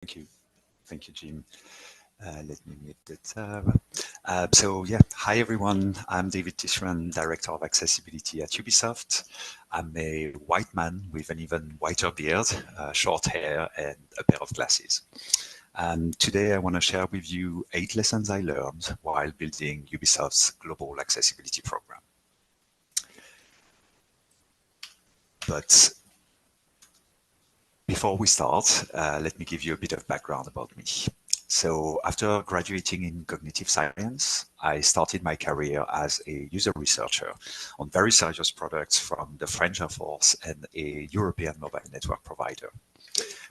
Thank you. Thank you, Jim. Let me mute the tab. Hi everyone. I'm David Tishran, Director of Accessibility at Ubisoft. I'm a white man with an even whiter beard, short hair, and a pair of glasses. And today I want to share with you 8 lessons I learned while building Ubisoft's global accessibility program. But before we start, let me give you a bit of background about me. So after graduating in cognitive science, I started my career as a user researcher on very serious products from the French Air Force and a European mobile network provider,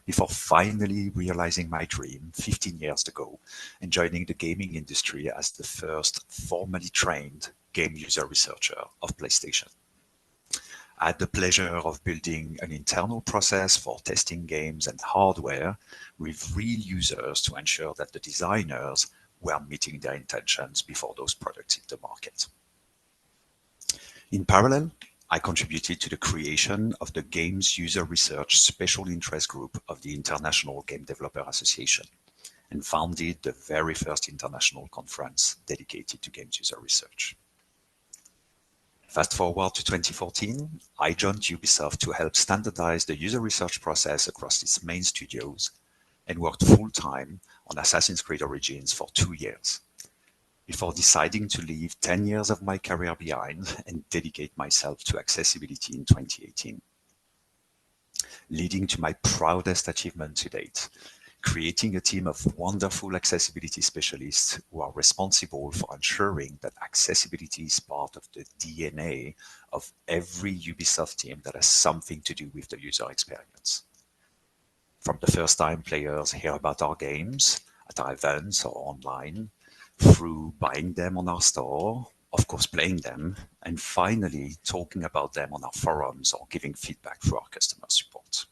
before finally realizing my dream 15 years ago and joining the gaming industry as the first formally trained game user researcher of PlayStation. I had the pleasure of building an internal process for testing games and hardware with real users to ensure that the designers were meeting their intentions before those products hit the market. In parallel, I contributed to the creation of the Games User Research Special Interest Group of the International Game Developer Association and founded the very first international conference dedicated to games user research. Fast forward to 2014, I joined Ubisoft to help standardize the user research process across its main studios and worked full-time on Assassin's Creed Origins for 2 years, before deciding to leave 10 years of my career behind and dedicate myself to accessibility in 2018, leading to my proudest achievement to date, creating a team of wonderful accessibility specialists who are responsible for ensuring that accessibility is part of the DNA of every Ubisoft team that has something to do with the user experience. From the first time players hear about our games at our events or online, through buying them on our store, of course playing them, and finally talking about them on our forums or giving feedback through our customer support.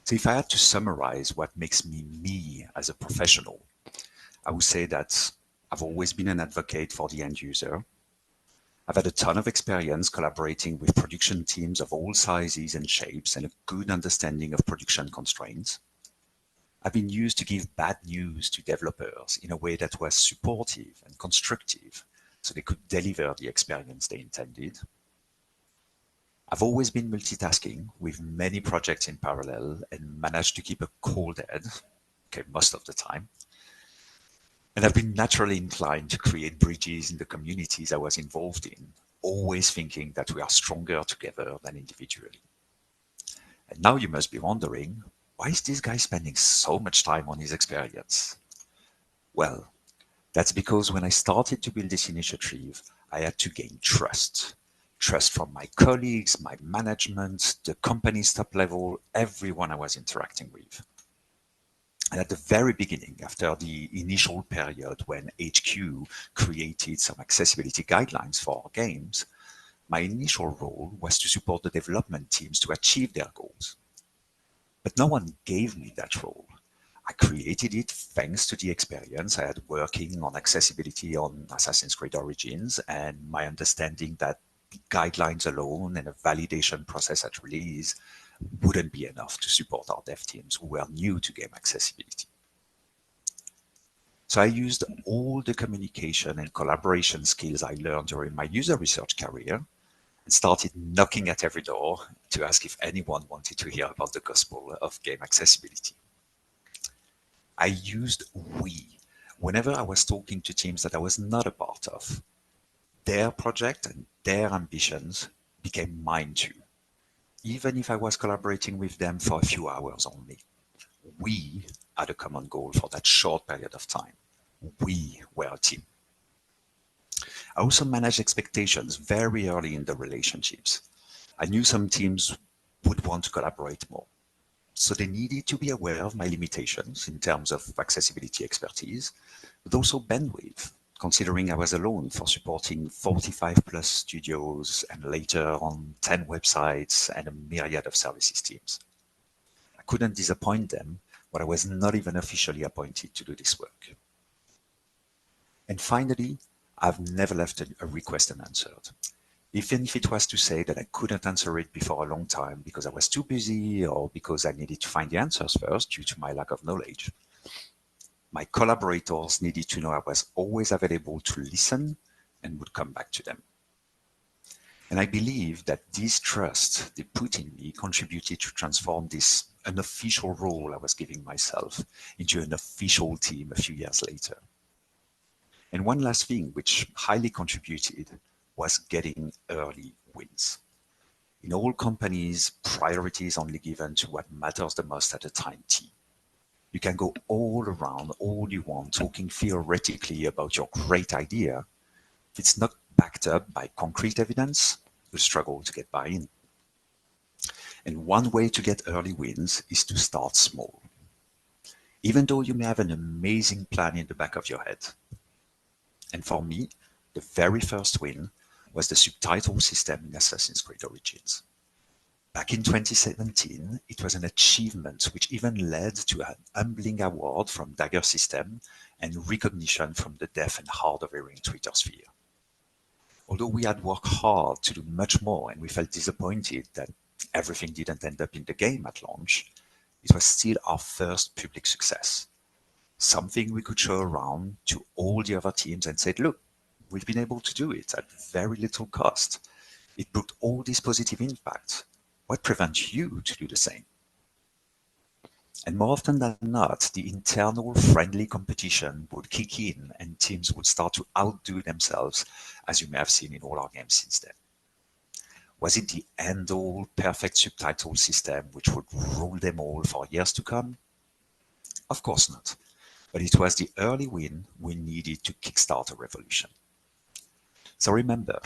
So if I had to summarize what makes me me as a professional, I would say that I've always been an advocate for the end user. I've had a ton of experience collaborating with production teams of all sizes and shapes and a good understanding of production constraints. I've been used to give bad news to developers in a way that was supportive and constructive so they could deliver the experience they intended. I've always been multitasking with many projects in parallel and managed to keep a cool head, okay, most of the time. And I've been naturally inclined to create bridges in the communities I was involved in, always thinking that we are stronger together than individually. And now you must be wondering, why is this guy spending so much time on his experience? Well, that's because when I started to build this initiative, I had to gain trust. Trust from my colleagues, my management, the company's top level, everyone I was interacting with. And at the very beginning, after the initial period when HQ created some accessibility guidelines for our games, my initial role was to support the development teams to achieve their goals. But no one gave me that role. I created it thanks to the experience I had working on accessibility on Assassin's Creed Origins and my understanding that guidelines alone and a validation process at release wouldn't be enough to support our dev teams who were new to game accessibility. So I used all the communication and collaboration skills I learned during my user research career and started knocking at every door to ask if anyone wanted to hear about the gospel of game accessibility. I used we whenever I was talking to teams that I was not a part of. Their project and their ambitions became mine too, even if I was collaborating with them for a few hours only. We had a common goal for that short period of time. We were a team. I also managed expectations very early in the relationships. I knew some teams would want to collaborate more. So they needed to be aware of my limitations in terms of accessibility expertise, but also bandwidth, considering I was alone for supporting 45 plus studios and later on 10 websites and a myriad of services teams. I couldn't disappoint them when I was not even officially appointed to do this work. And finally, I've never left a request unanswered. Even if it was to say that I couldn't answer it before a long time because I was too busy or because I needed to find the answers first due to my lack of knowledge. My collaborators needed to know I was always available to listen and would come back to them. And I believe that this trust they put in me contributed to transform this unofficial role I was giving myself into an official team a few years later. And one last thing which highly contributed was getting early wins. In all companies, priority is only given to what matters the most at the time T. You can go all around all you want talking theoretically about your great idea. If it's not backed up by concrete evidence, you'll struggle to get buy-in. And one way to get early wins is to start small. Even though you may have an amazing plan in the back of your head. And for me, the very first win was the subtitle system in Assassin's Creed Origins. Back in 2017, it was an achievement which even led to an humbling award from Dagger System and recognition from the deaf and hard of hearing Twitter sphere. Although we had worked hard to do much more and we felt disappointed that everything didn't end up in the game at launch, it was still our first public success. Something we could show around to all the other teams and said, look, we've been able to do it at very little cost. It brought all this positive impact. What prevents you to do the same? And more often than not, the internal friendly competition would kick in and teams would start to outdo themselves, as you may have seen in all our games since then. Was it the end-all perfect subtitle system which would rule them all for years to come? Of course not. But it was the early win we needed to kickstart a revolution. So remember,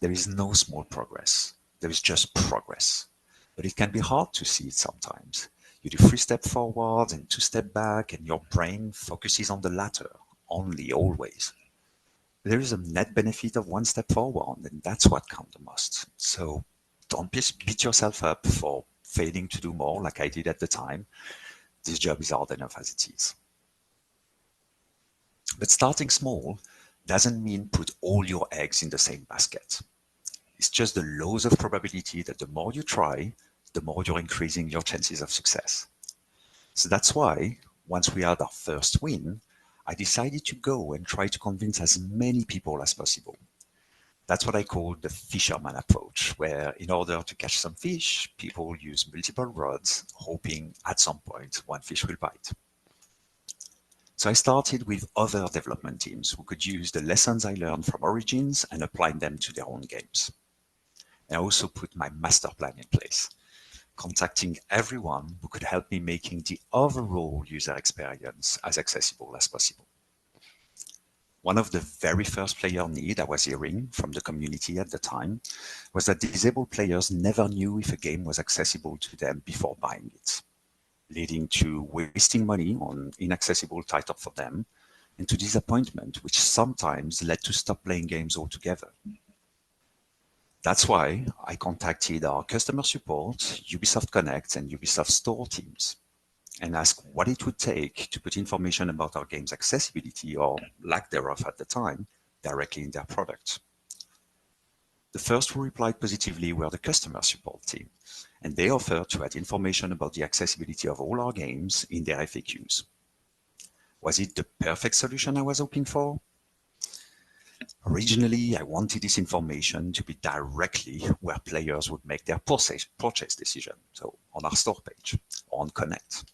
there is no small progress. There is just progress. But it can be hard to see it sometimes. You do 3 steps forward and 2 steps back, and your brain focuses on the latter, only, always. There is a net benefit of 1 step forward, and that's what counts the most. So don't beat yourself up for failing to do more like I did at the time. This job is hard enough as it is. But starting small doesn't mean put all your eggs in the same basket. It's just the laws of probability that the more you try, the more you're increasing your chances of success. So that's why, once we had our first win, I decided to go and try to convince as many people as possible. That's what I call the fisherman approach, where in order to catch some fish, people use multiple rods, hoping at some point one fish will bite. So I started with other development teams who could use the lessons I learned from Origins and apply them to their own games. I also put my master plan in place, contacting everyone who could help me making the overall user experience as accessible as possible. One of the very first player needs I was hearing from the community at the time was that disabled players never knew if a game was accessible to them before buying it, leading to wasting money on inaccessible titles for them and to disappointment, which sometimes led to stop playing games altogether. That's why I contacted our customer support, Ubisoft Connect, and Ubisoft Store teams and asked what it would take to put information about our game's accessibility or lack thereof at the time directly in their product. The first who replied positively were the customer support team, and they offered to add information about the accessibility of all our games in their FAQs. Was it the perfect solution I was hoping for? Originally, I wanted this information to be directly where players would make their purchase decision, so on our store page or on Connect.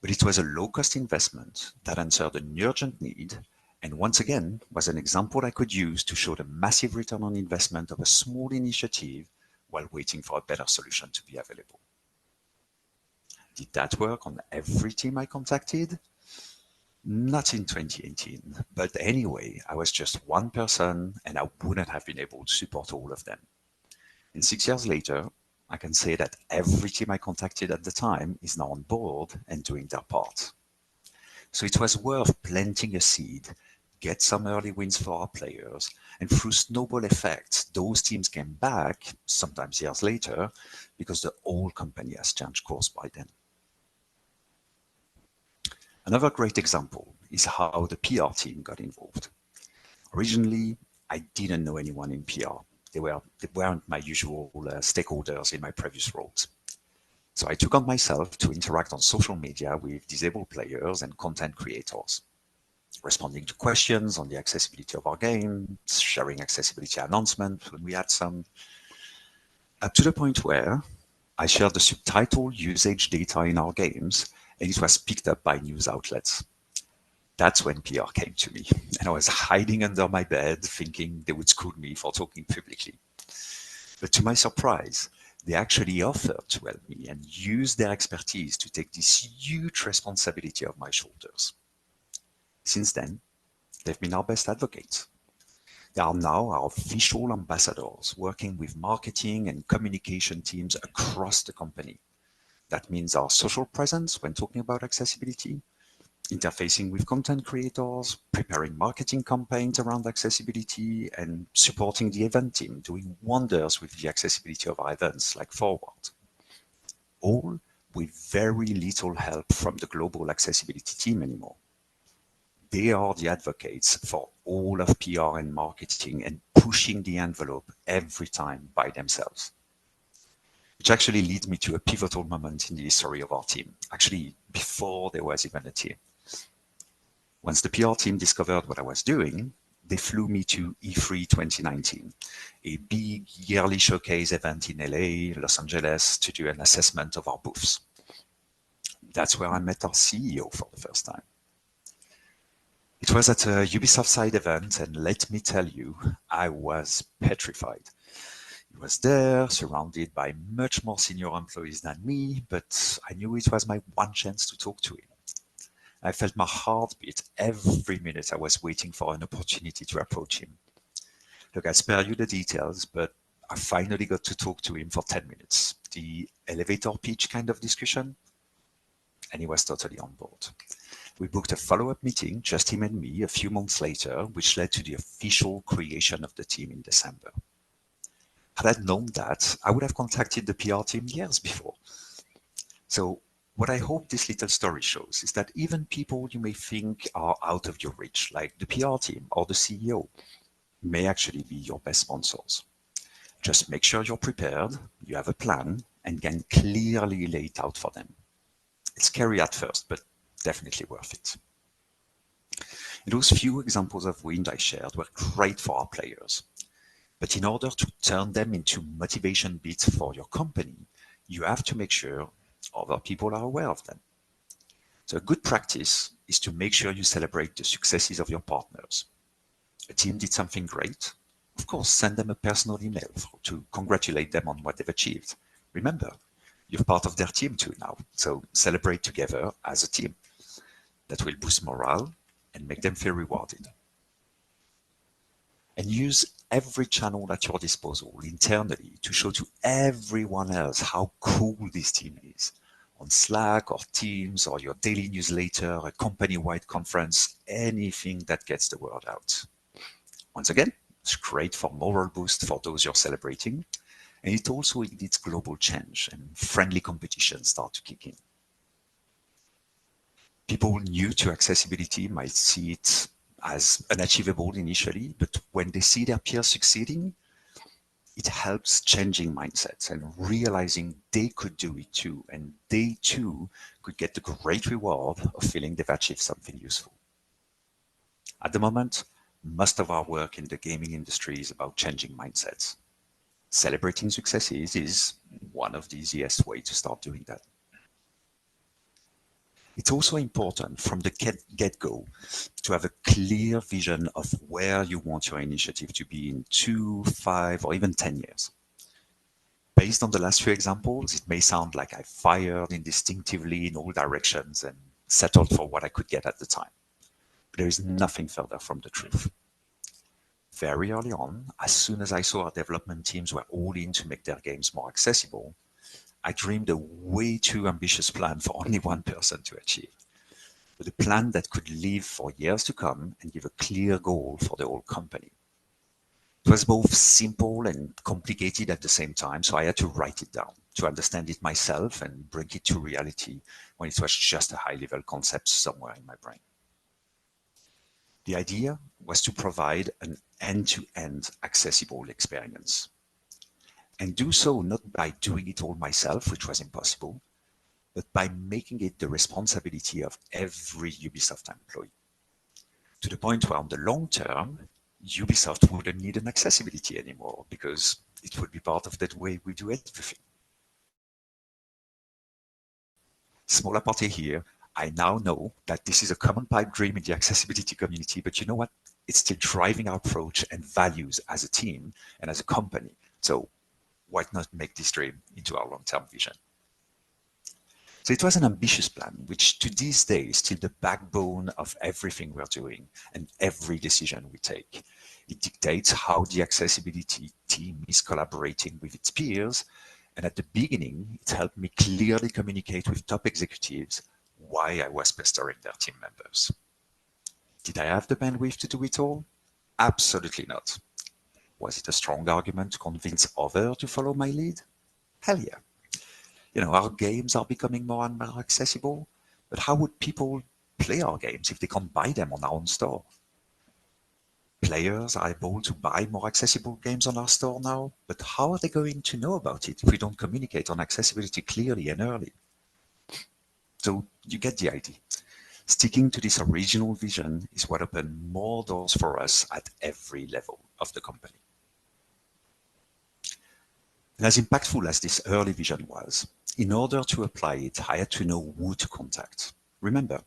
But it was a low-cost investment that answered an urgent need and once again was an example I could use to show the massive return on investment of a small initiative while waiting for a better solution to be available. Did that work on every team I contacted? Not in 2018, but anyway, I was just one person and I wouldn't have been able to support all of them. And 6 years later, I can say that every team I contacted at the time is now on board and doing their part. So it was worth planting a seed, get some early wins for our players, and through snowball effects, those teams came back, sometimes years later, because the whole company has changed course by then. Another great example is how the PR team got involved. Originally, I didn't know anyone in PR, They weren't my usual stakeholders in my previous roles. So I took on myself to interact on social media with disabled players and content creators, responding to questions on the accessibility of our games, sharing accessibility announcements when we had some, up to the point where I shared the subtitle usage data in our games, and it was picked up by news outlets. That's when PR came to me, and I was hiding under my bed thinking they would school me for talking publicly. But to my surprise, they actually offered to help me and use their expertise to take this huge responsibility off my shoulders. Since then, they've been our best advocates. They are now our official ambassadors, working with marketing and communication teams across the company. That means our social presence when talking about accessibility, interfacing with content creators, preparing marketing campaigns around accessibility, and supporting the event team, doing wonders with the accessibility of our events like Forward. All with very little help from the global accessibility team anymore. They are the advocates for all of PR and marketing and pushing the envelope every time by themselves. Which actually leads me to a pivotal moment in the history of our team, actually before there was even a team. Once the PR team discovered what I was doing, they flew me to E3 2019, a big yearly showcase event in LA, Los Angeles, to do an assessment of our booths. That's where I met our CEO for the first time. It was at a Ubisoft side event, and let me tell you, I was petrified. He was there, surrounded by much more senior employees than me, but I knew it was my one chance to talk to him. I felt my heart beat every minute I was waiting for an opportunity to approach him. Look, I spare you the details, but I finally got to talk to him for 10 minutes. The elevator pitch kind of discussion, and he was totally on board. We booked a follow-up meeting, just him and me, a few months later, which led to the official creation of the team in December. Had I known that, I would have contacted the PR team years before. So what I hope this little story shows is that even people you may think are out of your reach, like the PR team or the CEO, may actually be your best sponsors. Just make sure you're prepared, you have a plan, and can clearly lay it out for them. It's scary at first, but definitely worth it. And those few examples of wins I shared were great for our players. But in order to turn them into motivation beats for your company, you have to make sure other people are aware of them. So a good practice is to make sure you celebrate the successes of your partners. A team did something great, of course, send them a personal email to congratulate them on what they've achieved. Remember, you're part of their team too now, so celebrate together as a team. That will boost morale and make them feel rewarded. And use every channel at your disposal internally to show to everyone else how cool this team is. On Slack or Teams or your daily newsletter, a company-wide conference, anything that gets the word out. Once again, it's great for moral boost for those you're celebrating, and it also leads global change and friendly competition start to kick in. People new to accessibility might see it as unachievable initially, but when they see their peers succeeding, it helps changing mindsets and realizing they could do it too, and they too could get the great reward of feeling they've achieved something useful. At the moment, most of our work in the gaming industry is about changing mindsets. Celebrating successes is one of the easiest ways to start doing that. It's also important from the get-go to have a clear vision of where you want your initiative to be in 2, 5, or even 10 years. Based on the last few examples, it may sound like I fired instinctively in all directions and settled for what I could get at the time. But there is nothing further from the truth. Very early on, as soon as I saw our development teams were all in to make their games more accessible, I dreamed a way too ambitious plan for only one person to achieve. But a plan that could live for years to come and give a clear goal for the whole company. It was both simple and complicated at the same time, so I had to write it down to understand it myself and bring it to reality when it was just a high-level concept somewhere in my brain. The idea was to provide an end-to-end accessible experience, and do so not by doing it all myself, which was impossible, but by making it the responsibility of every Ubisoft employee. To the point where on the long term, Ubisoft wouldn't need an accessibility anymore because it would be part of the way we do everything. Smaller party here, I now know that this is a common pipe dream in the accessibility community, but you know what? It's still driving our approach and values as a team and as a company. So why not make this dream into our long-term vision? So it was an ambitious plan, which to this day is still the backbone of everything we're doing and every decision we take. It dictates how the accessibility team is collaborating with its peers. And at the beginning, it helped me clearly communicate with top executives why I was pestering their team members. Did I have the bandwidth to do it all? Absolutely not. Was it a strong argument to convince others to follow my lead? Hell yeah. Our games are becoming more and more accessible, but how would people play our games if they can't buy them on our own store? Players are able to buy more accessible games on our store now, but how are they going to know about it if we don't communicate on accessibility clearly and early? So you get the idea. Sticking to this original vision is what opened more doors for us at every level of the company. And as impactful as this early vision was, in order to apply it, I had to know who to contact. Remember,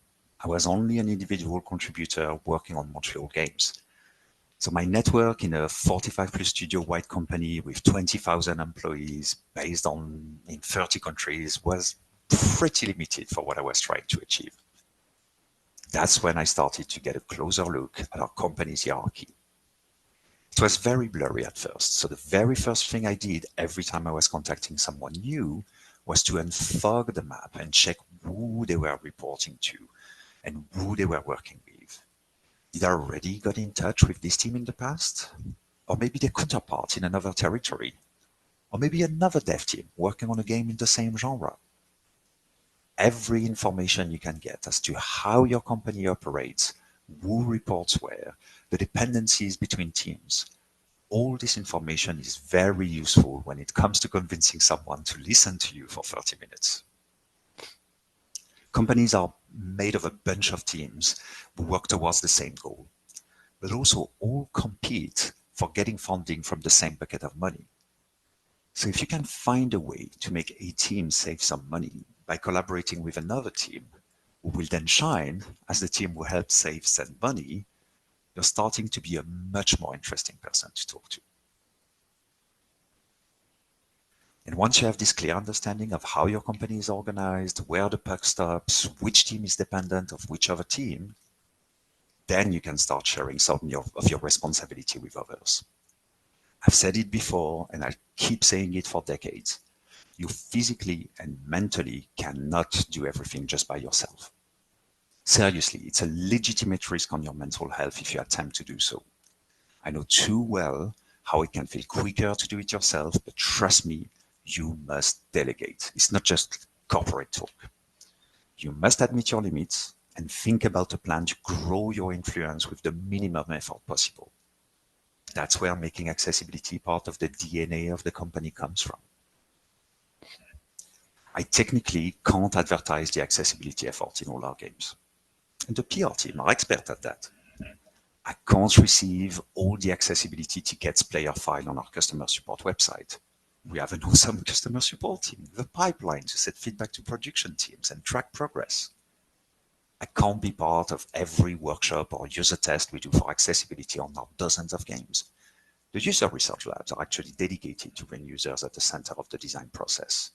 I was only an individual contributor working on Montreal games. So my network in a 45 plus studio wide company with 20,000 employees based in 30 countries was pretty limited for what I was trying to achieve. That's when I started to get a closer look at our company's hierarchy. It was very blurry at first, so the very first thing I did every time I was contacting someone new was to unfog the map and check who they were reporting to and who they were working with. Did I already got in touch with this team in the past? Or maybe their counterpart in another territory? Or maybe another dev team working on a game in the same genre? Every information you can get as to how your company operates, who reports where, the dependencies between teams, all this information is very useful when it comes to convincing someone to listen to you for 30 minutes. Companies are made of a bunch of teams who work towards the same goal, but also all compete for getting funding from the same bucket of money. So if you can find a way to make a team save some money by collaborating with another team, who will then shine as the team who helps save said money, you're starting to be a much more interesting person to talk to. And once you have this clear understanding of how your company is organized, where the puck stops, which team is dependent of which other team, then you can start sharing some of your responsibility with others. I've said it before, and I'll keep saying it for decades. You physically and mentally cannot do everything just by yourself. Seriously, it's a legitimate risk on your mental health if you attempt to do so. I know too well how it can feel quicker to do it yourself, but trust me, you must delegate. It's not just corporate talk. You must admit your limits and think about a plan to grow your influence with the minimum effort possible. That's where making accessibility part of the DNA of the company comes from. I technically can't advertise the accessibility effort in all our games. And the PR team are expert at that. I can't receive all the accessibility tickets player file on our customer support website. We have an awesome customer support team with a pipeline to set feedback to production teams and track progress. I can't be part of every workshop or user test we do for accessibility on our dozens of games. The user research labs are actually dedicated to bring users at the center of the design process.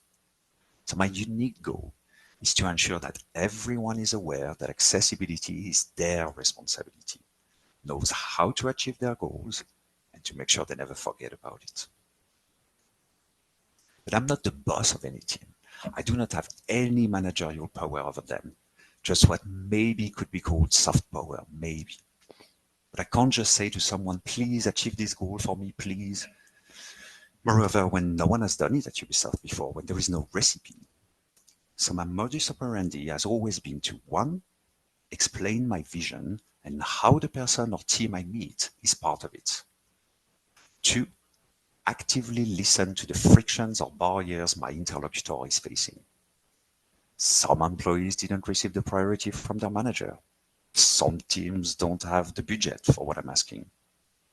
So my unique goal is to ensure that everyone is aware that accessibility is their responsibility, knows how to achieve their goals, and to make sure they never forget about it. But I'm not the boss of any team. I do not have any managerial power over them, just what maybe could be called soft power, maybe. But I can't just say to someone, please achieve this goal for me, please. Moreover, when no one has done it at Ubisoft before, when there is no recipe. So my modus operandi has always been to, one, explain my vision and how the person or team I meet is part of it. 2, actively listen to the frictions or barriers my interlocutor is facing. Some employees didn't receive the priority from their manager. Some teams don't have the budget for what I'm asking.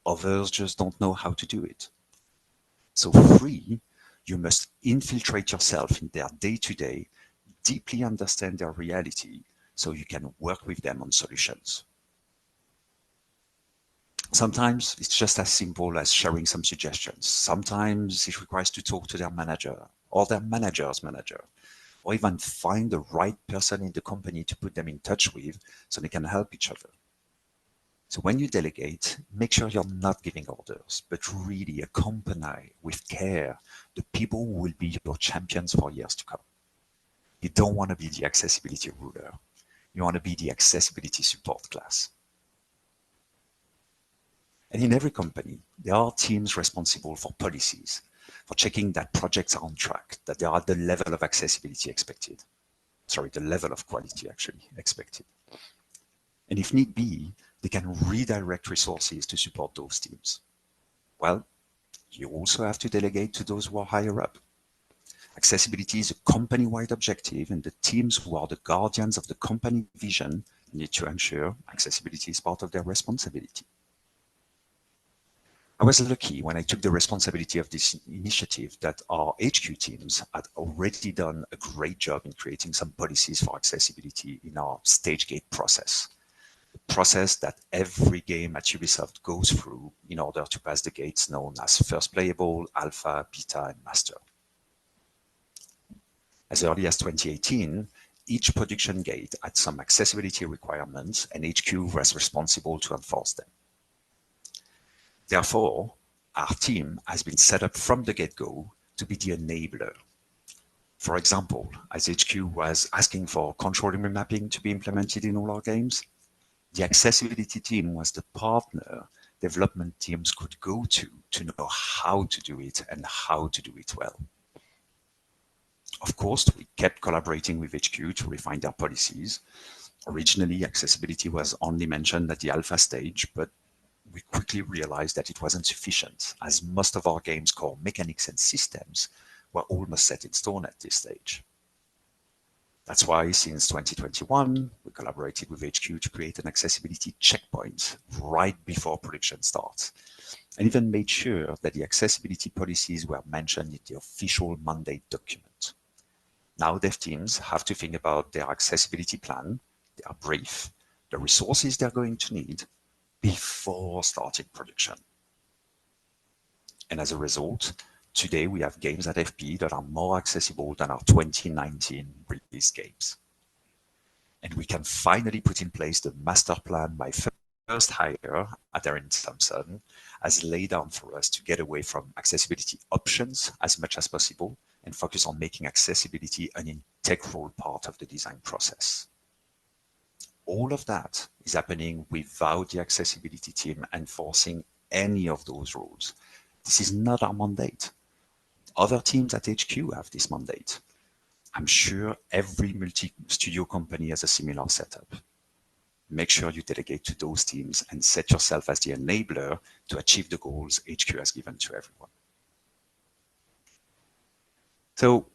Others just don't know how to do it. So 3, you must infiltrate yourself in their day-to-day, deeply understand their reality so you can work with them on solutions. Sometimes it's just as simple as sharing some suggestions. Sometimes it requires to talk to their manager or their manager's manager, or even find the right person in the company to put them in touch with so they can help each other. So when you delegate, make sure you're not giving orders, but really accompany with care the people who will be your champions for years to come. You don't want to be the accessibility ruler. You want to be the accessibility support class. And in every company, there are teams responsible for policies, for checking that projects are on track, that they are at the level of accessibility expected. Sorry, the level of quality actually expected. And if need be, they can redirect resources to support those teams. Well, you also have to delegate to those who are higher up. Accessibility is a company-wide objective, and the teams who are the guardians of the company vision need to ensure accessibility is part of their responsibility. I was lucky when I took the responsibility of this initiative that our HQ teams had already done a great job in creating some policies for accessibility in our stage gate process. The process that every game at Ubisoft goes through in order to pass the gates known as first playable, alpha, beta, and master. As early as 2018, each production gate had some accessibility requirements, and HQ was responsible to enforce them. Therefore, our team has been set up from the get-go to be the enabler. For example, as HQ was asking for control remapping to be implemented in all our games, the accessibility team was the partner development teams could go to know how to do it and how to do it well. Of course, we kept collaborating with HQ to refine their policies. Originally, accessibility was only mentioned at the alpha stage, but we quickly realized that it wasn't sufficient, as most of our game's core mechanics and systems were almost set in stone at this stage. That's why, since 2021, we collaborated with HQ to create an accessibility checkpoint right before production starts, and even made sure that the accessibility policies were mentioned in the official mandate document. Now dev teams have to think about their accessibility plan, their brief, the resources they're going to need, before starting production. And as a result, today we have games at FP that are more accessible than our 2019 release games. And we can finally put in place the master plan my first hire at Erin Thompson has laid down for us to get away from accessibility options as much as possible and focus on making accessibility an integral part of the design process. All of that is happening without the accessibility team enforcing any of those rules. This is not our mandate. Other teams at HQ have this mandate. I'm sure every multi-studio company has a similar setup. Make sure you delegate to those teams and set yourself as the enabler to achieve the goals HQ has given to everyone. So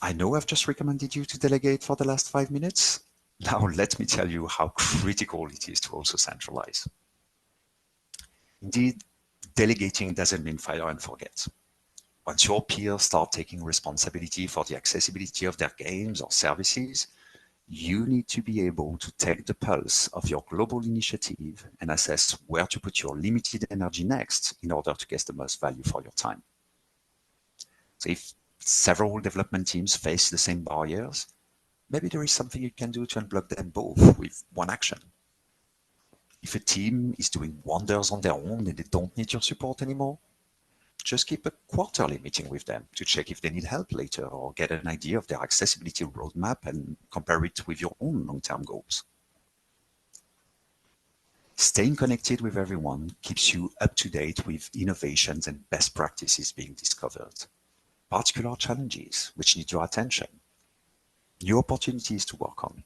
I know I've just recommended you to delegate for the last 5 minutes. Now let me tell you how critical it is to also centralize. Indeed, delegating doesn't mean fire and forget. Once your peers start taking responsibility for the accessibility of their games or services, you need to be able to take the pulse of your global initiative and assess where to put your limited energy next in order to get the most value for your time. So if several development teams face the same barriers, maybe there is something you can do to unblock them both with one action. If a team is doing wonders on their own and they don't need your support anymore, just keep a quarterly meeting with them to check if they need help later or get an idea of their accessibility roadmap and compare it with your own long-term goals. Staying connected with everyone keeps you up to date with innovations and best practices being discovered, particular challenges which need your attention, new opportunities to work on.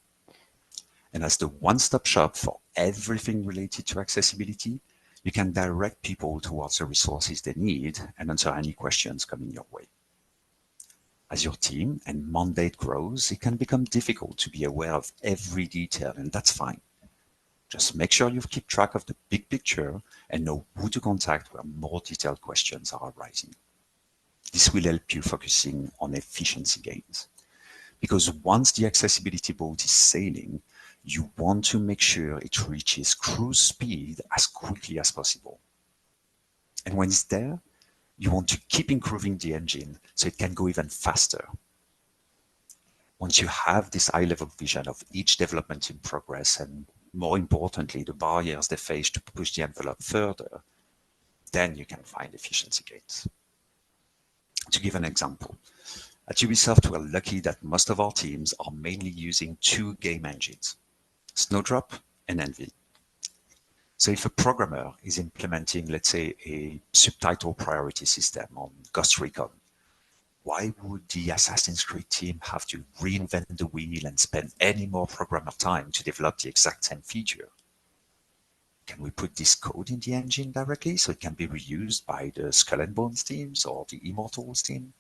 And as the one-stop shop for everything related to accessibility, you can direct people towards the resources they need and answer any questions coming your way. As your team and mandate grows, it can become difficult to be aware of every detail, and that's fine. Just make sure you keep track of the big picture and know who to contact where more detailed questions are arising. This will help you focusing on efficiency gains. Because once the accessibility boat is sailing, you want to make sure it reaches cruise speed as quickly as possible. And when it's there, you want to keep improving the engine so it can go even faster. Once you have this high-level vision of each development in progress and, more importantly, the barriers they face to push the envelope further, then you can find efficiency gains. To give an example, at Ubisoft, we're lucky that most of our teams are mainly using two game engines, Snowdrop and Envy. So if a programmer is implementing, let's say, a subtitle priority system on Ghost Recon, why would the Assassin's Creed team have to reinvent the wheel and spend any more programmer time to develop the exact same feature? Can we put this code in the engine directly so it can be reused by the Skull and Bones teams or the Immortals team?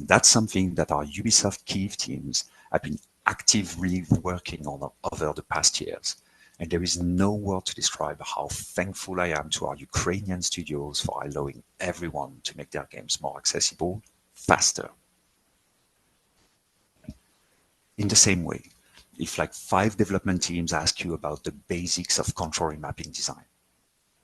That's something that our Ubisoft Kyiv teams have been actively working on over the past years. And there is no word to describe how thankful I am to our Ukrainian studios for allowing everyone to make their games more accessible, faster. In the same way, if like 5 development teams ask you about the basics of control mapping design,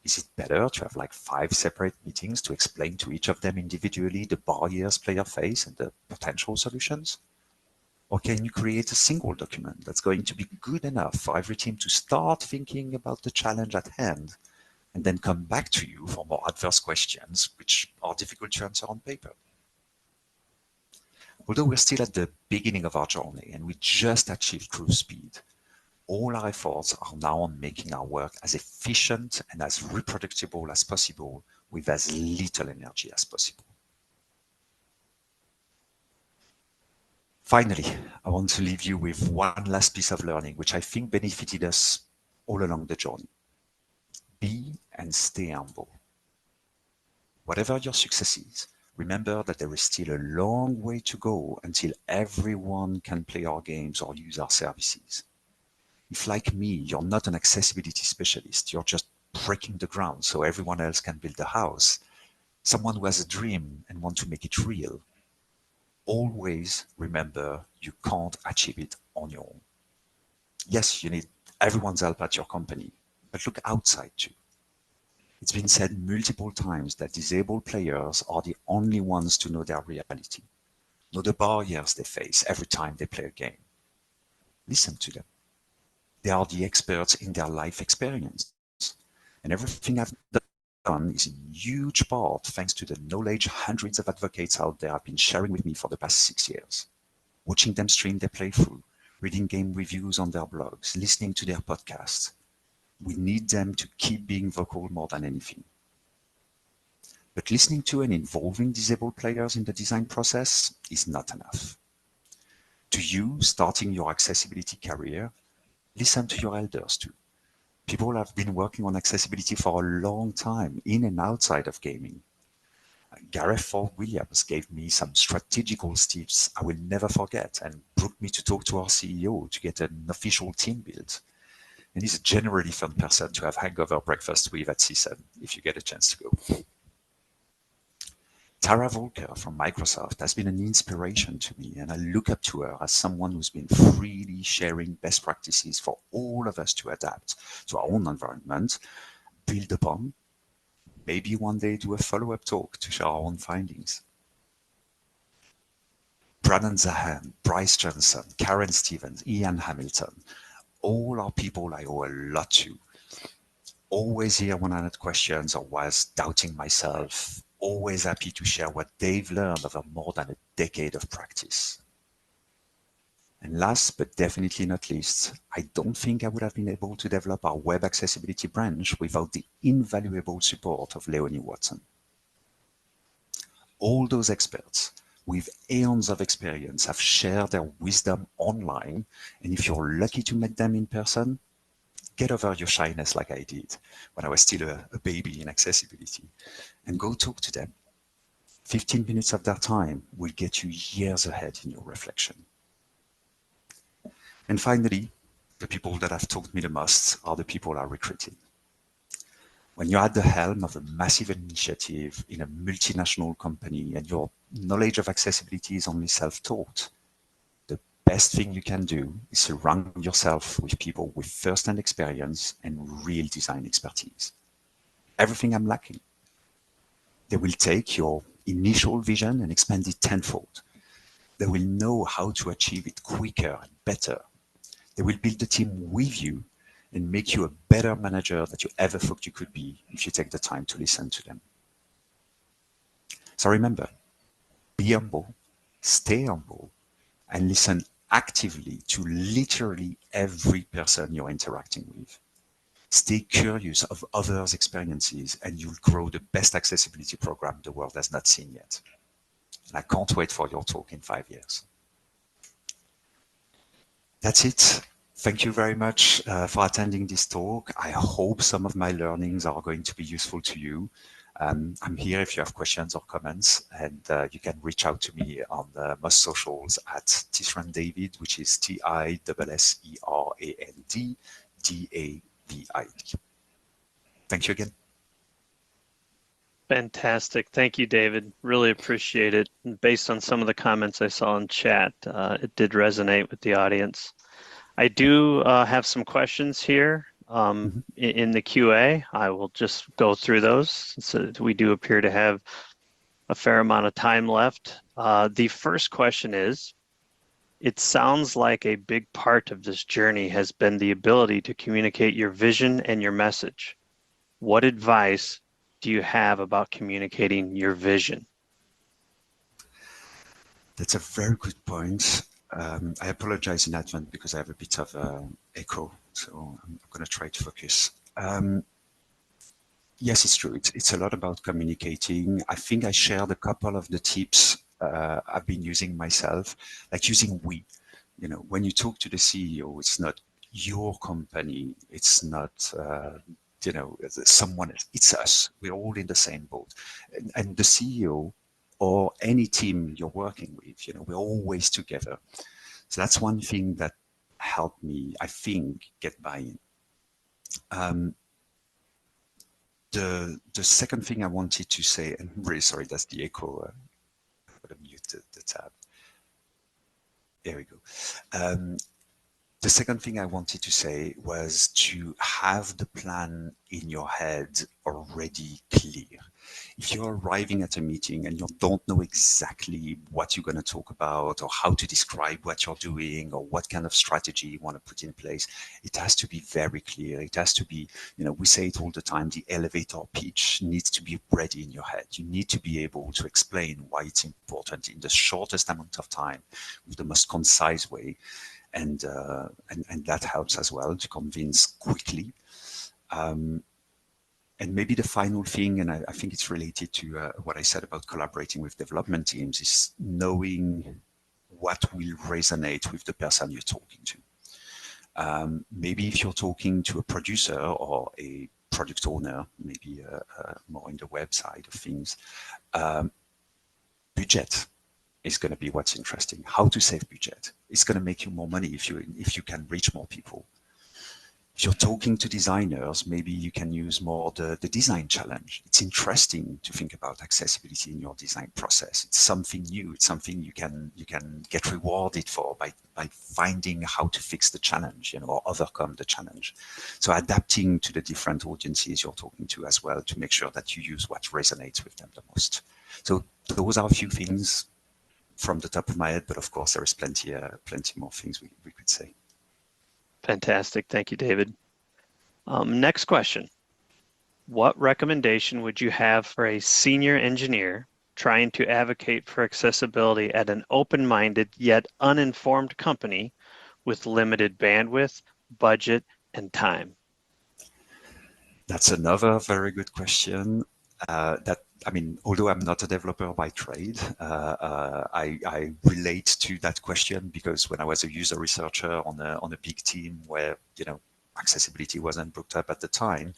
is it better to have like 5 separate meetings to explain to each of them individually the barriers players face and the potential solutions? Or can you create a single document that's going to be good enough for every team to start thinking about the challenge at hand and then come back to you for more adverse questions, which are difficult to answer on paper? Although we're still at the beginning of our journey and we just achieved cruise speed, all our efforts are now on making our work as efficient and as reproducible as possible with as little energy as possible. Finally, I want to leave you with one last piece of learning, which I think benefited us all along the journey. Be and stay humble. Whatever your success is, remember that there is still a long way to go until everyone can play our games or use our services. If, like me, you're not an accessibility specialist, you're just breaking the ground so everyone else can build a house, someone who has a dream and wants to make it real, always remember you can't achieve it on your own. Yes, you need everyone's help at your company, but look outside too. It's been said multiple times that disabled players are the only ones to know their reality, know the barriers they face every time they play a game. Listen to them. They are the experts in their life experience. And everything I've done is in huge part thanks to the knowledge hundreds of advocates out there have been sharing with me for the past 6 years. Watching them stream their playthrough, reading game reviews on their blogs, listening to their podcasts. We need them to keep being vocal more than anything. But listening to and involving disabled players in the design process is not enough. To you, starting your accessibility career, listen to your elders too. People have been working on accessibility for a long time, in and outside of gaming. Gareth Ford Williams gave me some strategical tips I will never forget and brought me to talk to our CEO to get an official team built. And he's a generally fun person to have hangover breakfast with at CSUN if you get a chance to go. Tara Volker from Microsoft has been an inspiration to me, and I look up to her as someone who's been freely sharing best practices for all of us to adapt to our own environment, build upon, maybe one day do a follow-up talk to share our own findings. Brandon Zahan, Bryce Johnson, Karen Stevens, Ian Hamilton, all are people I owe a lot to. Always here when I had questions or was doubting myself, always happy to share what they've learned over more than a decade of practice. And last but definitely not least, I don't think I would have been able to develop our web accessibility branch without the invaluable support of Leonie Watson. All those experts with eons of experience have shared their wisdom online, and if you're lucky to meet them in person, get over your shyness like I did when I was still a baby in accessibility, and go talk to them. 15 minutes of their time will get you years ahead in your reflection. And finally, the people that have taught me the most are the people I recruited. When you're at the helm of a massive initiative in a multinational company and your knowledge of accessibility is only self-taught, the best thing you can do is surround yourself with people with first-hand experience and real design expertise. Everything I'm lacking. They will take your initial vision and expand it tenfold. They will know how to achieve it quicker and better. They will build the team with you and make you a better manager that you ever thought you could be if you take the time to listen to them. So remember, be humble, stay humble, and listen actively to literally every person you're interacting with. Stay curious of others' experiences and you'll grow the best accessibility program the world has not seen yet. And I can't wait for your talk in 5 years. That's it. Thank you very much for attending this talk. I hope some of my learnings are going to be useful to you. I'm here if you have questions or comments, and you can reach out to me on most socials at Tisran David, which is TISSERANDDAVID. Thank you again. Fantastic. Thank you, David. Really appreciate it. And based on some of the comments I saw in chat, it did resonate with the audience. I do have some questions here in the QA. I will just go through those. So we do appear to have a fair amount of time left. The first question is, it sounds like a big part of this journey has been the ability to communicate your vision and your message. What advice do you have about communicating your vision? That's a very good point. I apologize in advance because I have a bit of echo, so I'm going to try to focus. Yes, it's true. It's a lot about communicating. I think I shared a couple of the tips I've been using myself, like using we. You know, when you talk to the CEO, it's not your company. It's not, you know, someone else. It's us. We're all in the same boat. And the CEO or any team you're working with, you know, we're always together. So that's one thing that helped me, I think, get buy-in. The second thing I wanted to say, and I'm really sorry, that's the echo. I've got to mute the tab. There we go. The second thing I wanted to say was to have the plan in your head already clear. If you're arriving at a meeting and you don't know exactly what you're going to talk about or how to describe what you're doing or what kind of strategy you want to put in place, it has to be very clear. It has to be, you know, we say it all the time, the elevator pitch needs to be ready in your head. You need to be able to explain why it's important in the shortest amount of time with the most concise way. And that helps as well to convince quickly. And maybe the final thing, and I think it's related to what I said about collaborating with development teams, is knowing what will resonate with the person you're talking to. Maybe if you're talking to a producer or a product owner, maybe more in the website of things, budget is going to be what's interesting. How to save budget. It's going to make you more money if you can reach more people. If you're talking to designers, maybe you can use more the design challenge. It's interesting to think about accessibility in your design process. It's something new. It's something you can get rewarded for by finding how to fix the challenge, you know, or overcome the challenge. So adapting to the different audiences you're talking to as well to make sure that you use what resonates with them the most. So those are a few things from the top of my head, but of course there is plenty more things we could say. Fantastic. Thank you, David. Next question. What recommendation would you have for a senior engineer trying to advocate for accessibility at an open-minded yet uninformed company with limited bandwidth, budget, and time? That's another very good question. I mean, although I'm not a developer by trade, I relate to that question because when I was a user researcher on a big team where, you know, accessibility wasn't brought up at the time,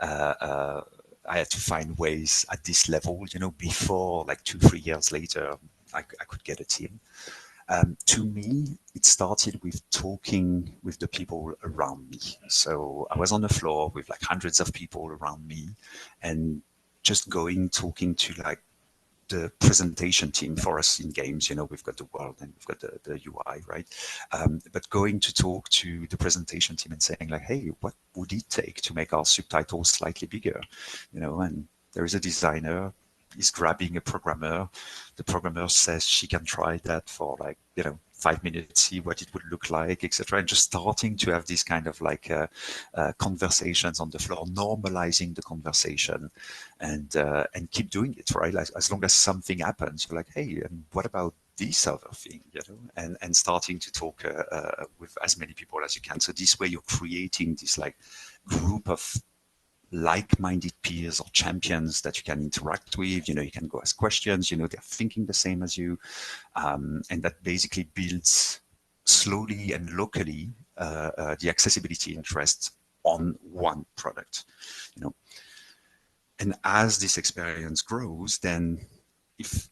I had to find ways at this level, before like 2, 3 years later, I could get a team. To me, it started with talking with the people around me. So I was on the floor with like hundreds of people around me, and just talking to like the presentation team. For us in games, we've got the world and we've got the UI, right? But going to talk to the presentation team and saying like, hey, what would it take to make our subtitles slightly bigger? And there is a designer, he's grabbing a programmer. The programmer says she can try that for like, 5 minutes, see what it would look like, etc. And just starting to have these kind of like conversations on the floor, normalizing the conversation, and keep doing it, right? As long as something happens, you're like, hey, and what about this other thing, and starting to talk with as many people as you can. So this way, you're creating this like group of like-minded peers or champions that you can interact with. You can go ask questions. They're thinking the same as you, and that basically builds slowly and locally the accessibility interest on one product. And as this experience grows, then if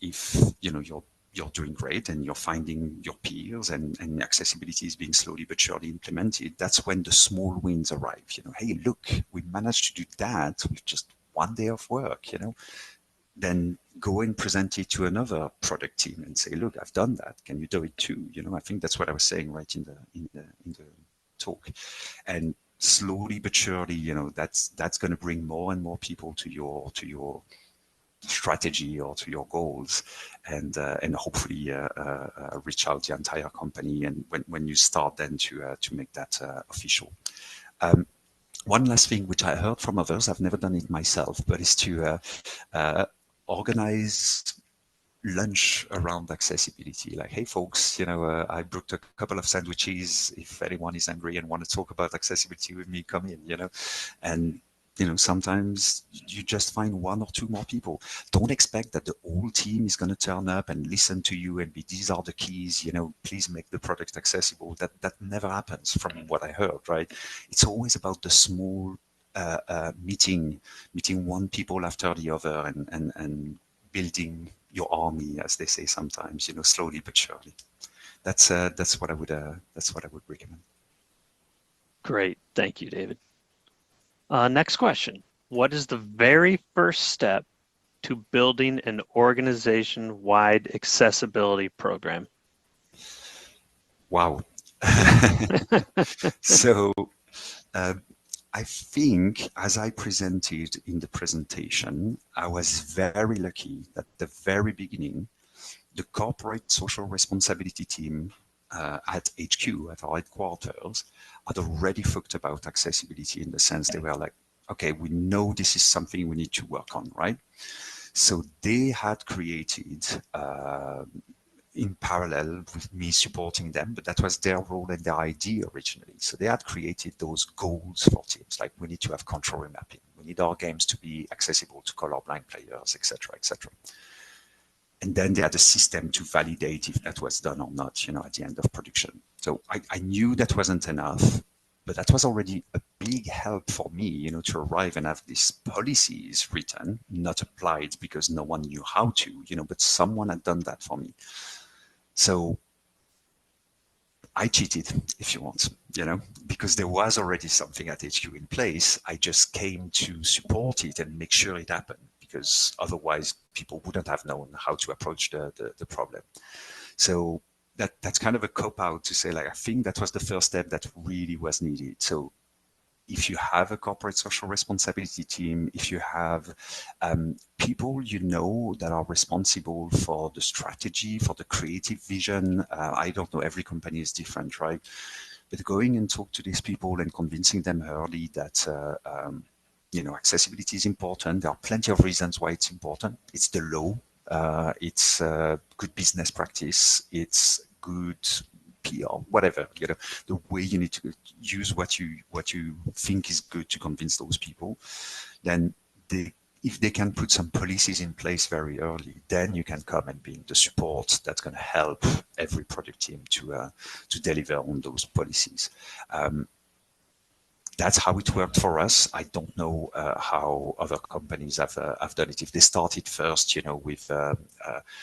you're doing great and you're finding your peers, and accessibility is being slowly but surely implemented, that's when the small wins arrive. Hey, look, we managed to do that with just one day of work. Then go and present it to another product team and say, look, I've done that. Can you do it too? I think that's what I was saying right in the talk. And slowly but surely, that's going to bring more and more people to your strategy or to your goals, and hopefully reach out the entire company. And when you start then to make that official. One last thing, which I heard from others, I've never done it myself, but is to organize lunch around accessibility. Like, hey folks, I booked a couple of sandwiches. If anyone is hungry and want to talk about accessibility with me, come in, and sometimes you just find one or two more people. Don't expect that the whole team is going to turn up and listen to you and be, these are the keys, please make the product accessible. That never happens from what I heard, right? It's always about the small meeting one people after the other, and building your army, as they say sometimes, slowly but surely. That's what I would recommend. Great. Thank you, David. Next question. What is the very first step to building an organization-wide accessibility program? Wow. So I think, as I presented in the presentation, I was very lucky that at the very beginning, the corporate social responsibility team at HQ, at our headquarters, had already thought about accessibility, in the sense they were like, okay, we know this is something we need to work on, right? So they had created, in parallel with me supporting them, but that was their role and their idea originally. So they had created those goals for teams, like we need to have control mapping, we need our games to be accessible to colorblind players, etc., etc. And then they had a system to validate if that was done or not, at the end of production. So I knew that wasn't enough, but that was already a big help for me, to arrive and have these policies written, not applied because no one knew how to, but someone had done that for me. So I cheated, if you want, because there was already something at HQ in place. I just came to support it and make sure it happened, because otherwise people wouldn't have known how to approach the problem. So that's kind of a cop-out to say, like, I think that was the first step that really was needed. So if you have a corporate social responsibility team, if you have people that are responsible for the strategy, for the creative vision, I don't know, every company is different, right? But going and talk to these people and convincing them early that accessibility is important. There are plenty of reasons why it's important. It's the law. It's good business practice. It's good PR, whatever. The way you need to use what you think is good to convince those people. Then if they can put some policies in place very early, then you can come and be the support that's going to help every product team to deliver on those policies. that's how it worked for us. I don't know how other companies have done it. If they started first, with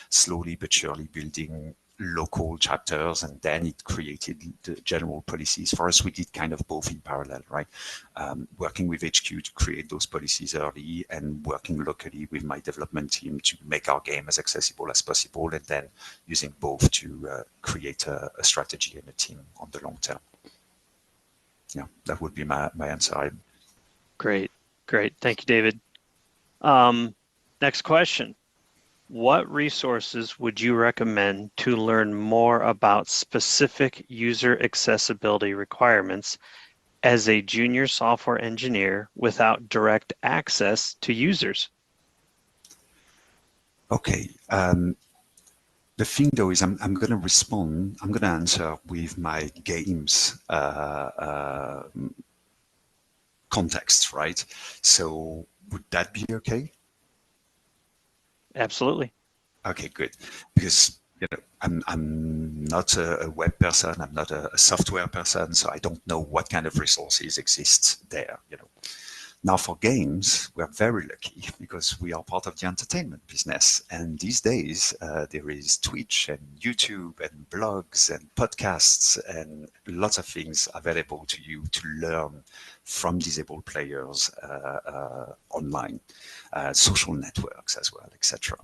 slowly but surely building local chapters, and then it created the general policies. For us, we did kind of both in parallel, right? Working with HQ to create those policies early, and working locally with my development team to make our game as accessible as possible, and then using both to create a strategy and a team on the long term. Yeah, that would be my answer. Great. Thank you, David. Next question. What resources would you recommend to learn more about specific user accessibility requirements as a junior software engineer without direct access to users? Okay. The thing though is I'm going to respond, I'm going to answer with my games context, right? So would that be okay? Absolutely. Okay, good. Because I'm not a web person, I'm not a software person, so I don't know what kind of resources exist there. Now, for games, we're very lucky because we are part of the entertainment business. And these days, there is Twitch and YouTube and blogs and podcasts and lots of things available to you to learn from disabled players online, social networks as well, etc.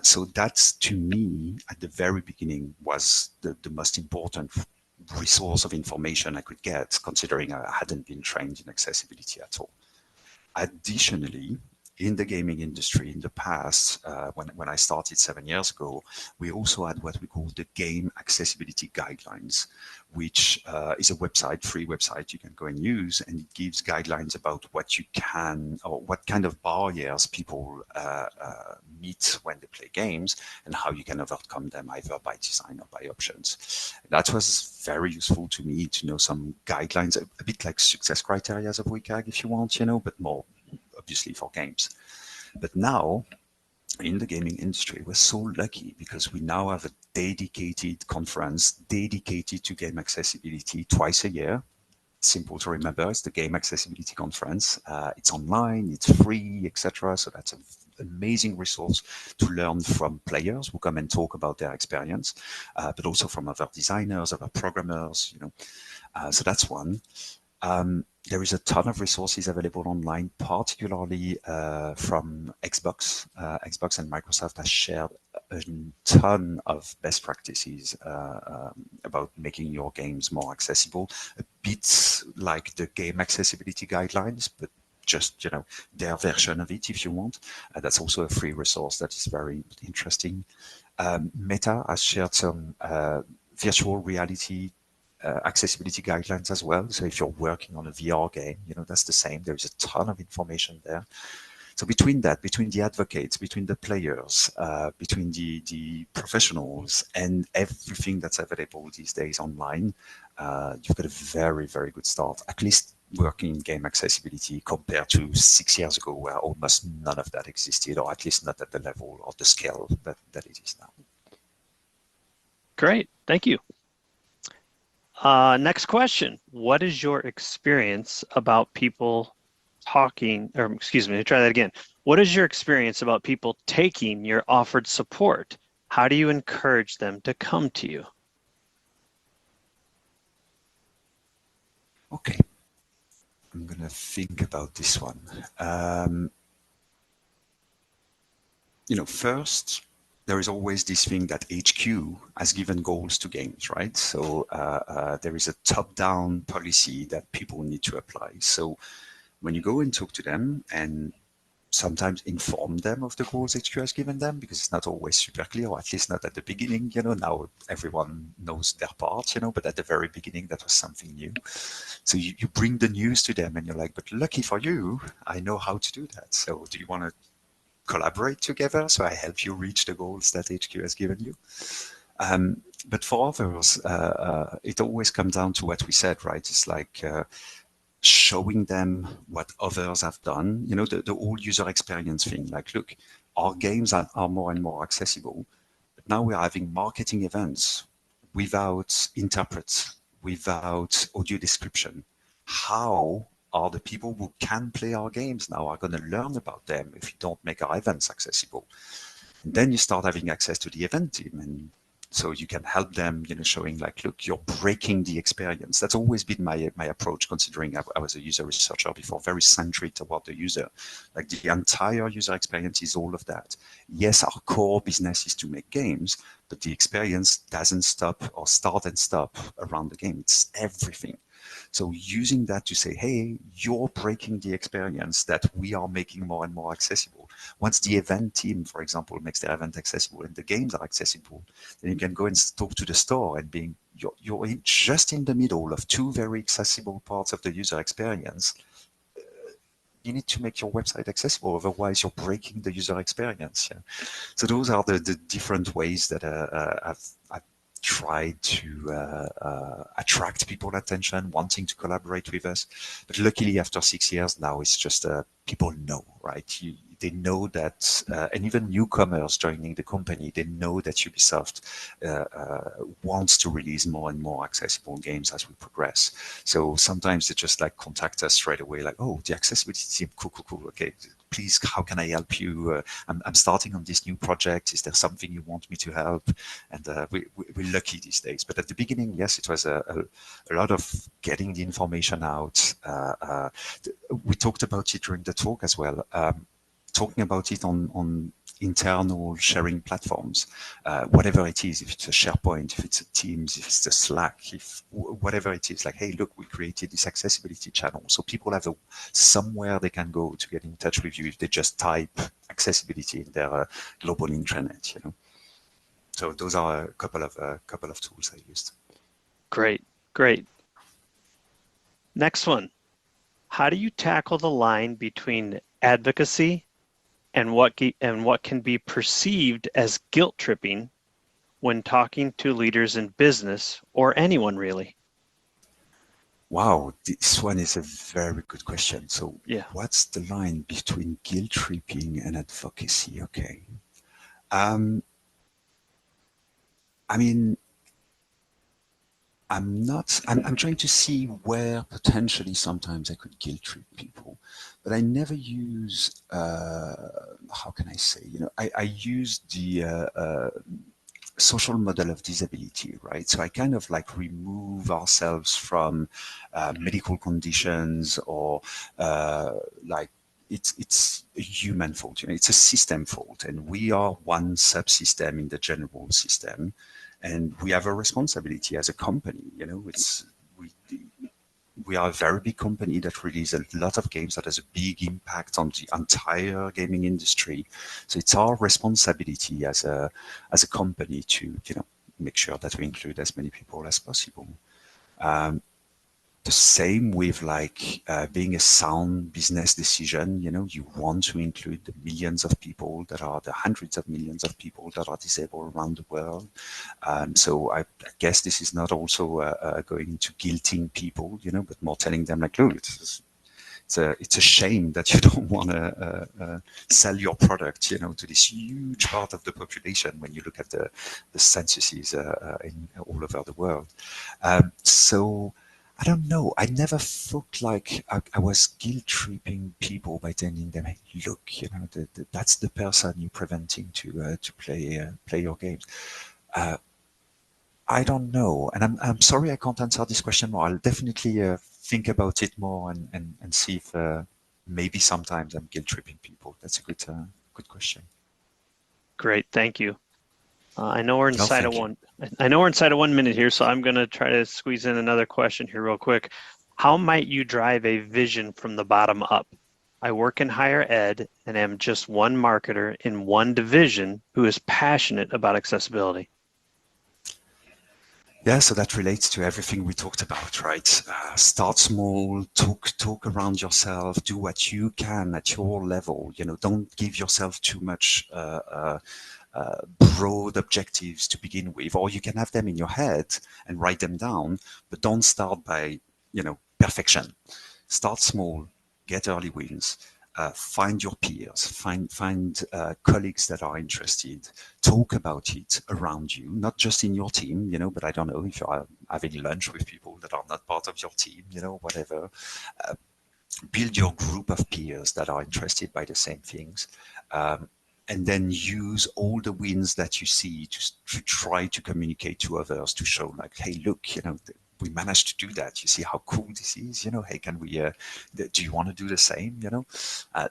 So that's, to me, at the very beginning, was the most important resource of information I could get, considering I hadn't been trained in accessibility at all. Additionally, in the gaming industry in the past, when I started 7 years ago, we also had what we call the Game Accessibility Guidelines, which is a website, free website you can go and use, and it gives guidelines about what you can, or what kind of barriers people meet when they play games, and how you can overcome them either by design or by options. That was very useful to me to know some guidelines, a bit like success criteria of WCAG if you want, but more obviously for games. But now, in the gaming industry, we're so lucky because we now have a dedicated conference dedicated to game accessibility twice a year. Simple to remember, it's the Game Accessibility Conference. It's online, it's free, etc. So that's an amazing resource to learn from players who come and talk about their experience, but also from other designers, other programmers. So that's one. There is a ton of resources available online, particularly from Xbox. Xbox and Microsoft has shared a ton of best practices about making your games more accessible, a bit like the Game Accessibility Guidelines, but just their version of it if you want. That's also a free resource that is very interesting. Meta has shared some virtual reality accessibility guidelines as well. So if you're working on a VR game, that's the same. There's a ton of information there. So between the advocates, between the players, between the professionals, and everything that's available these days online, you've got a very, very good start, at least working in game accessibility compared to 6 years ago, where almost none of that existed, or at least not at the level or the scale that it is now. Great. Thank you. Next question. What is your experience about people taking your offered support? How do you encourage them to come to you? Okay. I'm going to think about this one. First, there is always this thing that HQ has given goals to games, right? So there is a top-down policy that people need to apply. So when you go and talk to them and sometimes inform them of the goals HQ has given them, because it's not always super clear, or at least not at the beginning, now everyone knows their part, but at the very beginning, that was something new. So you bring the news to them and you're like, but lucky for you, I know how to do that. So do you want to collaborate together so I help you reach the goals that HQ has given you? But for others, it always comes down to what we said, right? It's like showing them what others have done, the whole user experience thing. Like, look, our games are more and more accessible, but now we're having marketing events without interprets, without audio description. how are the people who can play our games now are going to learn about them if you don't make our events accessible? And then you start having access to the event team, and so you can help them, showing like, look, you're breaking the experience. That's always been my approach, considering I was a user researcher before, very centric toward the user. Like the entire user experience is all of that. Yes, our core business is to make games, but the experience doesn't stop or start and stop around the game. It's everything. So using that to say, hey, you're breaking the experience that we are making more and more accessible. Once the event team, for example, makes their event accessible and the games are accessible, then you can go and talk to the store and being you're just in the middle of two very accessible parts of the user experience. You need to make your website accessible, otherwise you're breaking the user experience. Yeah. So those are the different ways that I've tried to attract people's attention, wanting to collaborate with us. But luckily, after 6 years now, it's just people know, right? They know that, and even newcomers joining the company, they know that Ubisoft wants to release more and more accessible games as we progress. So sometimes they just like contact us straight away, like, oh, the accessibility team, cool, cool, cool. Okay, please, how can I help you? I'm starting on this new project. Is there something you want me to help? And we're lucky these days. But at the beginning, yes, it was a lot of getting the information out. We talked about it during the talk as well. Talking about it on internal sharing platforms, whatever it is, if it's a SharePoint, if it's a Teams, if it's a Slack, if whatever it is, like, hey, look, we created this accessibility channel. So people have somewhere they can go to get in touch with you if they just type accessibility in their global intranet, So those are a couple of tools I used. Great, great. Next one. How do you tackle the line between advocacy and what can be perceived as guilt tripping when talking to leaders in business or anyone really? Wow, this one is a very good question. So Yeah. what's the line between guilt tripping and advocacy? Okay. Um, I mean, I'm trying to see where potentially sometimes I could guilt trip people, but I never use, how can I say, I use the social model of disability, right? So I kind of like remove ourselves from medical conditions or like it's a human fault, it's a system fault, and we are one subsystem in the general system, and we have a responsibility as a company. It's we we are a very big company that releases a lot of games that has a big impact on the entire gaming industry. So it's our responsibility as a company to make sure that we include as many people as possible. Um, the same with like being a sound business decision. You want to include the millions of people that are the hundreds of millions of people that are disabled around the world. So I guess this is not also going into guilting people, but more telling them like, look, it's a shame that you don't want to sell your product, to this huge part of the population when you look at the censuses in all over the world. So I don't know. I never felt like I was guilt tripping people by telling them, "Hey, look, that's the person you're preventing to play your games." Uh, I don't know, and I'm sorry I can't answer this question more. I'll definitely think about it more and see if maybe sometimes I'm guilt tripping people. That's a good question. Great, thank you. I know we're Oh, inside of thank you. one. I know we're inside of 1 minute here, so I'm going to try to squeeze in another question here real quick. How might you drive a vision from the bottom up? I work in higher ed and am just one marketer in one division who is passionate about accessibility. Yeah, so that relates to everything we talked about, right? Start small, talk around yourself, do what you can at your level. Don't give yourself too much broad objectives to begin with, or you can have them in your head and write them down, but don't start by perfection. Start small, get early wins. find your peers, find colleagues that are interested, talk about it around you, not just in your team, but I don't know if you're having lunch with people that are not part of your team, whatever. Build your group of peers that are interested by the same things. And then use all the wins that you see to try to communicate to others, to show like, hey, look, we managed to do that. You see how cool this is, hey, can we, do you want to do the same?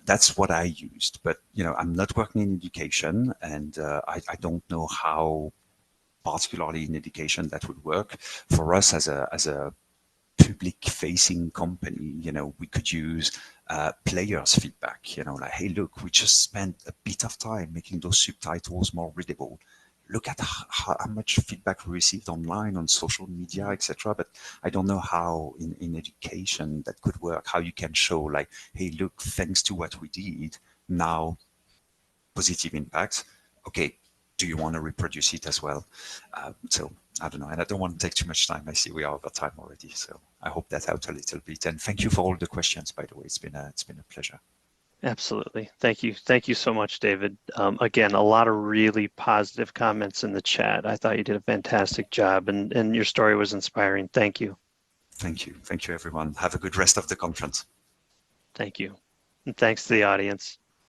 That's what I used, but, I'm not working in education, and I don't know how particularly in education that would work for us as a public-facing company. We could use players' feedback. Like, hey, look, we just spent a bit of time making those subtitles more readable. Look at how much feedback we received online, on social media, etc. But I don't know how in education that could work. How you can show like, hey, look, thanks to what we did, now positive impact. Okay, do you want to reproduce it as well? So I don't know, and I don't want to take too much time. I see we are over time already, so I hope that helped a little bit. And thank you for all the questions, by the way. It's been a pleasure. Absolutely. Thank you. Thank you so much, David. Again, a lot of really positive comments in the chat. I thought you did a fantastic job, and your story was inspiring. Thank you. Thank you. Thank you, everyone. Have a good rest of the conference. Thank you. And thanks to the audience.